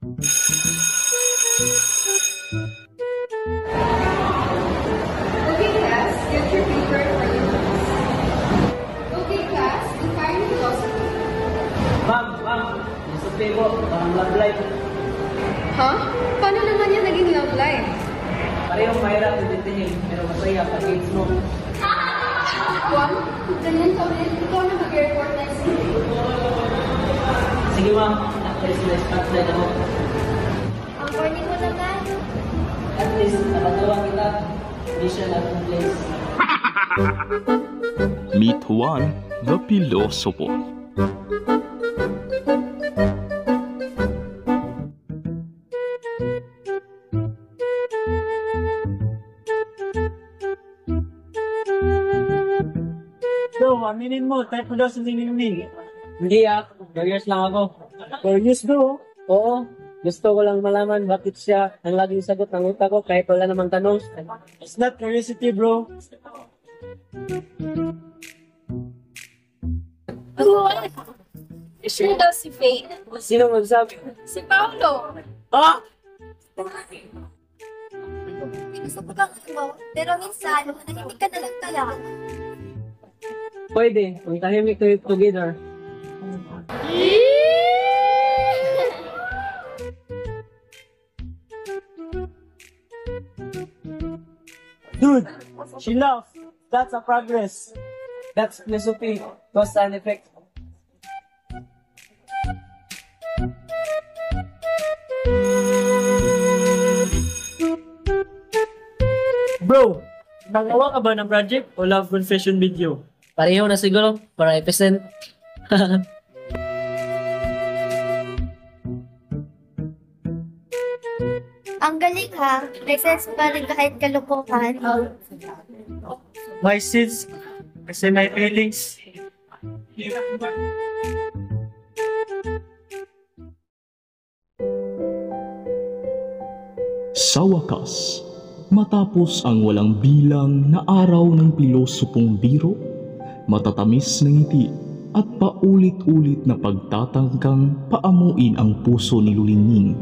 Okay, class, get your paper for your class. Okay, class, define philosophy. Ma'am, nasa pego, parang love life. Huh? Paano naman yan naging love life? Parehong mahirap intindihin, pero masaya pag games mo. Juan, kung ganyan ka ulit, ikaw na mag-report next week. Sige ma'am, at least na-spotlight ako. Ang corny mo naman. At least, napagawa kita. Mission at place. Meet Juan, the Pilosopo. So, aminin mo, type mo daw sa Ningning. Hindi 2 years lang ako. 4 years daw. Oo, gusto ko lang malaman bakit siya ang laging sagot ng utak ko kahit wala namang tanong. It's not curiosity, bro. What? Sure daw si Faye. Sino magsabi? Si Paolo. Ah! Gusto ko kang mo, pero minsan, nahimik ka na lang kaya. Pwede, kung tahimik kayo together. Dude, she laughed. That's a progress. That's philosophy, cause and effect. Bro, nagawa ka ba ng project o love confession video? Pareho na siguro, para i-present. Ang galing ha. May sense pa rin kahit kalukuhan. My sins, kasi my feelings. Sa wakas, matapos ang walang bilang na araw ng pilosopong biro, matatamis na ngiti at paulit-ulit na pagtatangkang paamuin ang puso ni Lulingning,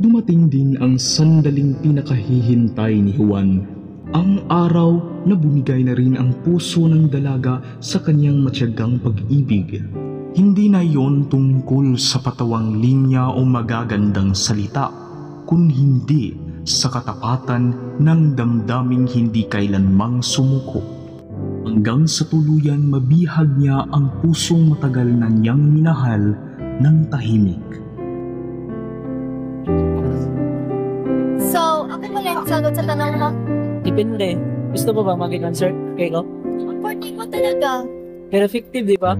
dumating din ang sandaling pinakahihintay ni Juan. Ang araw na bumigay na rin ang puso ng dalaga sa kanyang matyagang pag-ibig. Hindi na yon tungkol sa patawang linya o magagandang salita, kundi hindi sa katapatan ng damdaming hindi kailanmang sumuko. Hanggang sa tuluyan mabihag niya ang pusong matagal na niyang minahal ng tahimik. So, ako pala yung sagot sa tanong mo. Depende. Gusto mo ba mag-concert kay ko? Ang corny mo talaga. Pero effective, di ba?